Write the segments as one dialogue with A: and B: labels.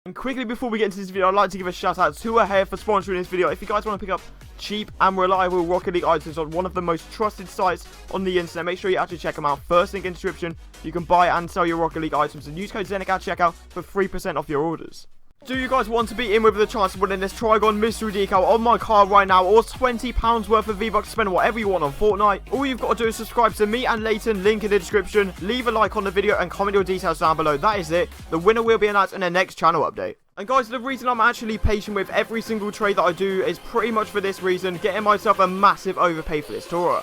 A: And quickly before we get into this video, I'd like to give a shout out to Ahead for sponsoring this video. If you guys want to pick up cheap and reliable Rocket League items on one of the most trusted sites on the internet, make sure you actually check them out. First link in the description. You can buy and sell your Rocket League items and use code Zenic at checkout for 3% off your orders. Do you guys want to be in with the chance of winning this Trigon mystery decal on my car right now, or £20 worth of V-Bucks to spend whatever you want on Fortnite? All you've got to do is subscribe to me and Leighton, link in the description, leave a like on the video and comment your details down below. That is it. The winner will be announced in the next channel update. And guys, the reason I'm actually patient with every single trade that I do is pretty much for this reason, getting myself a massive overpay for this Tora.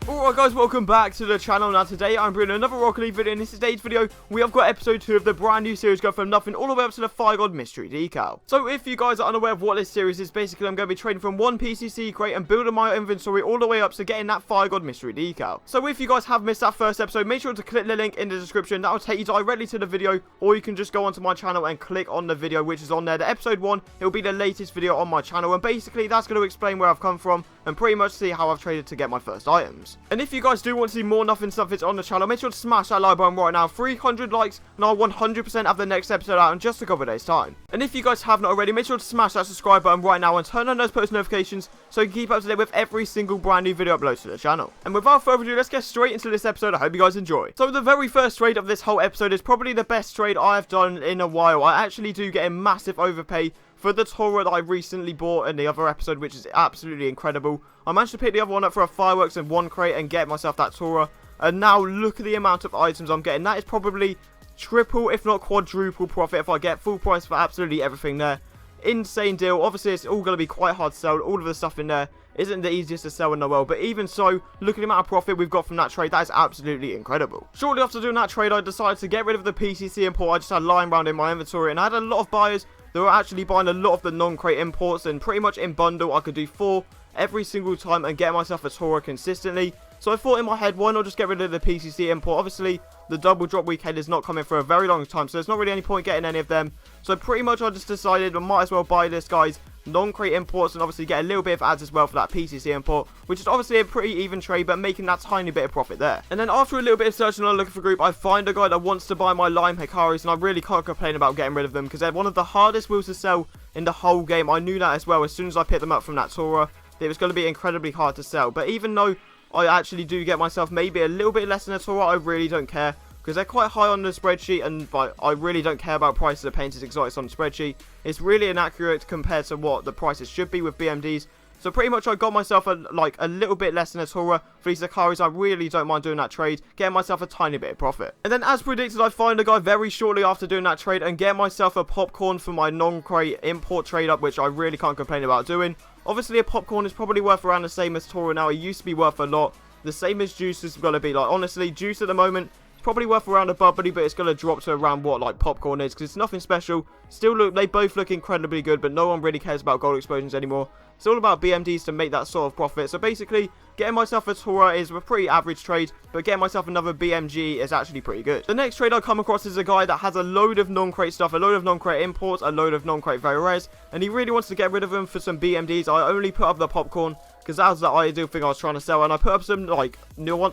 A: Alright guys, welcome back to the channel. Now today I'm bringing another Rocket League video. In this today's video, we have got episode 2 of the brand new series, go from nothing all the way up to the Trigon mystery decal. So if you guys are unaware of what this series is, basically I'm going to be trading from one PCC crate and building my inventory all the way up to getting that Trigon mystery decal. So if you guys have missed that first episode, make sure to click the link in the description. That will take you directly to the video, or you can just go onto my channel and click on the video which is on there. The episode 1, it will be the latest video on my channel, and basically that's going to explain where I've come from and pretty much see how I've traded to get my first items. And if you guys do want to see more nothing stuff that's on the channel, make sure to smash that like button right now. 300 likes and I'll 100% have the next episode out in just a couple of days time. And if you guys have not already, make sure to smash that subscribe button right now and turn on those post notifications so you can keep up to date with every single brand new video upload to the channel. And without further ado, let's get straight into this episode. I hope you guys enjoy. So the very first trade of this whole episode is probably the best trade I have done in a while. I actually do get a massive overpay for the Tora that I recently bought in the other episode, which is absolutely incredible. I managed to pick the other one up for a fireworks and one crate and get myself that Tora. And now look at the amount of items I'm getting. That is probably triple, if not quadruple profit if I get full price for absolutely everything there. Insane deal. Obviously, it's all going to be quite hard to sell. All of the stuff in there isn't the easiest to sell in the world, but even so, look at the amount of profit we've got from that trade. That is absolutely incredible. Shortly after doing that trade, I decided to get rid of the PCC import I just had lying around in my inventory, and I had a lot of buyers that were actually buying a lot of the non-crate imports, and pretty much in bundle I could do 4 every single time and get myself a Tora consistently. So I thought in my head, why not just get rid of the PCC import? Obviously, the double drop weekend is not coming for a very long time, so there's not really any point getting any of them. So pretty much I just decided I might as well buy this guy's non-crate imports and obviously get a little bit of ads as well for that PCC import, which is obviously a pretty even trade, but making that tiny bit of profit there. And then after a little bit of searching and looking for a group, I find a guy that wants to buy my Lime Hikaris, and I really can't complain about getting rid of them because they're one of the hardest wheels to sell in the whole game. I knew that as well as soon as I picked them up from that Tora. It was going to be incredibly hard to sell, but even though I actually do get myself maybe a little bit less than a Tora, I really don't care because they're quite high on the spreadsheet, and I really don't care about prices of painted exotics on the spreadsheet. It's really inaccurate compared to what the prices should be with BMDs. So pretty much I got myself a little bit less than a Tora for these Hikaris. I really don't mind doing that trade, getting myself a tiny bit of profit. And then as predicted, I find a guy very shortly after doing that trade and get myself a popcorn for my non-crate import trade up, which I really can't complain about doing. Obviously a popcorn is probably worth around the same as Tora now. It used to be worth a lot. The same as juice is going to be, like, honestly, juice at the moment probably worth around a bubbly, but it's going to drop to around what like popcorn is because it's nothing special. Still look, they both look incredibly good, but no one really cares about gold explosions anymore. It's all about BMDs to make that sort of profit. So basically, getting myself a Tora is a pretty average trade, but getting myself another BMG is actually pretty good. The next trade I come across is a guy that has a load of non-crate stuff, a load of non-crate imports, a load of non-crate very rares, and he really wants to get rid of them for some BMDs. I only put up the popcorn because that was the ideal thing I was trying to sell, and I put up some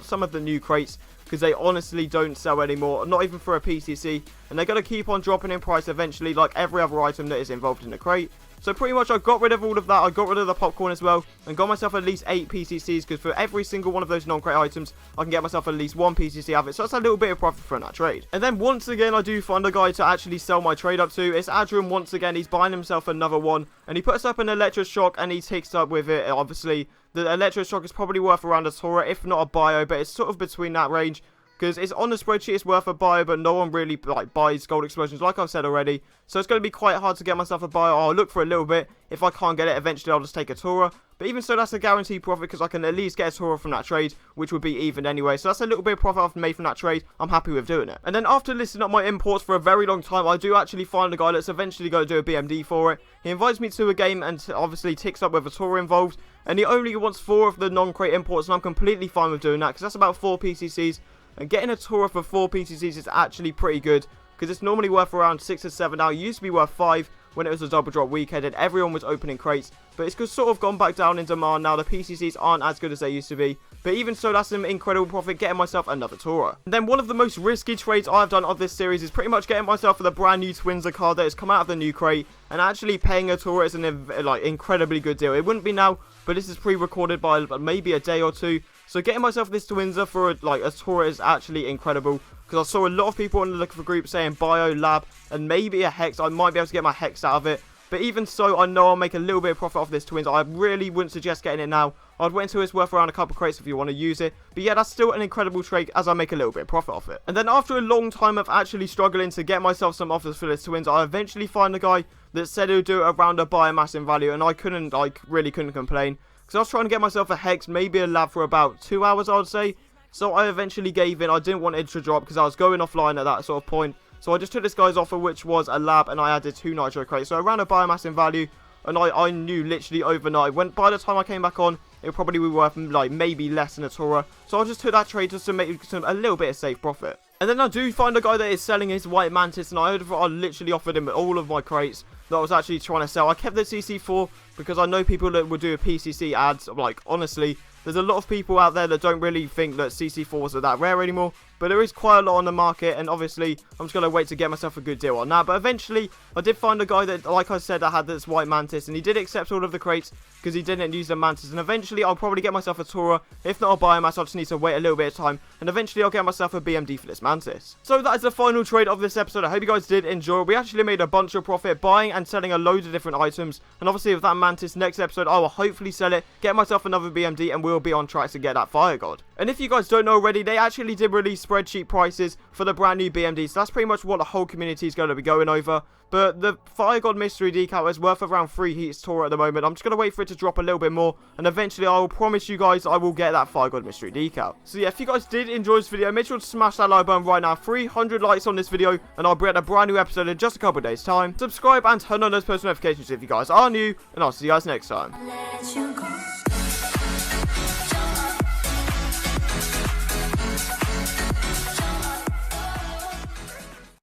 A: some of the new crates because they honestly don't sell anymore, not even for a PCC, and they're going to keep on dropping in price eventually like every other item that is involved in the crate. So pretty much I got rid of all of that. I got rid of the popcorn as well and got myself at least 8 PCCs because for every single one of those non-crate items I can get myself at least 1 PCC out of it. So that's a little bit of profit from that trade. And then once again I do find a guy to actually sell my trade up to. It's Adrian once again. He's buying himself another one and he puts up an electroshock and he takes up with it. Obviously the electroshock is probably worth around a Tora if not a bio, but it's sort of between that range. Because it's on the spreadsheet, it's worth a buy, but no one really buys gold explosions, like I've said already. So it's going to be quite hard to get myself a buy. I'll look for a little bit. If I can't get it, eventually I'll just take a Tora. But even so, that's a guaranteed profit because I can at least get a Tora from that trade, which would be even anyway. So that's a little bit of profit I've made from that trade. I'm happy with doing it. And then after listing up my imports for a very long time, I do actually find a guy that's eventually going to do a BMD for it. He invites me to a game and obviously ticks up with a Tora involved. And he only wants 4 of the non-crate imports, and I'm completely fine with doing that because that's about 4 PCCs. And getting a Tora for 4 PCCs is actually pretty good because it's normally worth around 6 or 7 now. It used to be worth 5 when it was a double drop weekend and everyone was opening crates. But it's sort of gone back down in demand now. The PCCs aren't as good as they used to be. but even so, that's an incredible profit, getting myself another Tora. And then one of the most risky trades I've done of this series is pretty much getting myself for the brand new Twinser card that has come out of the new crate, and actually paying a Tora is an like incredibly good deal. It wouldn't be now, but this is pre-recorded by maybe a day or two. So getting myself this Twinser for like a Tora is actually incredible, because I saw a lot of people on the looking for group saying bio, lab, and maybe a hex. I might be able to get my hex out of it. But even so, I know I'll make a little bit of profit off this Twinser. I really wouldn't suggest getting it now. I'd wait until it's worth around a couple crates if you want to use it. But yeah, that's still an incredible trade as I make a little bit of profit off it. And then after a long time of actually struggling to get myself some offers for this Twinser, I eventually find a guy that said he'll do it around a biomass in value. And I really couldn't complain, because I was trying to get myself a hex, maybe a lab for about 2 hours, I would say. So I eventually gave in. I didn't want it to drop because I was going offline at that sort of point. So I just took this guy's offer, which was a lab, and I added 2 nitro crates. So around a biomass in value, and I knew literally overnight, by the time I came back on, it probably would be worth like maybe less than a Tora. So I just took that trade just to make a little bit of safe profit. And then I do find a guy that is selling his white mantis, and I literally offered him all of my crates that I was actually trying to sell. I kept the CC4 because I know people that would do a PCC ads. Like, honestly, there's a lot of people out there that don't really think that CC4s are that rare anymore, but there is quite a lot on the market, and obviously I'm just going to wait to get myself a good deal on that. But eventually I did find a guy that, like I said, that had this white mantis, and he did accept all of the crates because he didn't use the mantis. And eventually I'll probably get myself a Tora. If not a biomass, I just need to wait a little bit of time, and eventually I'll get myself a BMD for this mantis. So that is the final trade of this episode. I hope you guys did enjoy. We actually made a bunch of profit buying and selling a load of different items, and obviously with that mantis, next episode I will hopefully sell it, get myself another BMD, and we'll be on track to get that fire god. And if you guys don't know already, they actually did release spreadsheet prices for the brand new BMD, so that's pretty much what the whole community is going to be going over. But the fire god mystery decal is worth around 3 heats Tora at the moment. I'm just going to wait for it to drop a little bit more, and eventually I will promise you guys I will get that fire god mystery decal. So yeah, if you guys did enjoy this video, make sure to smash that like button right now. 300 likes on this video, and I'll be at a brand new episode in just a couple of days time. Subscribe and turn on those post notifications if you guys are new, and I'll see you guys next time.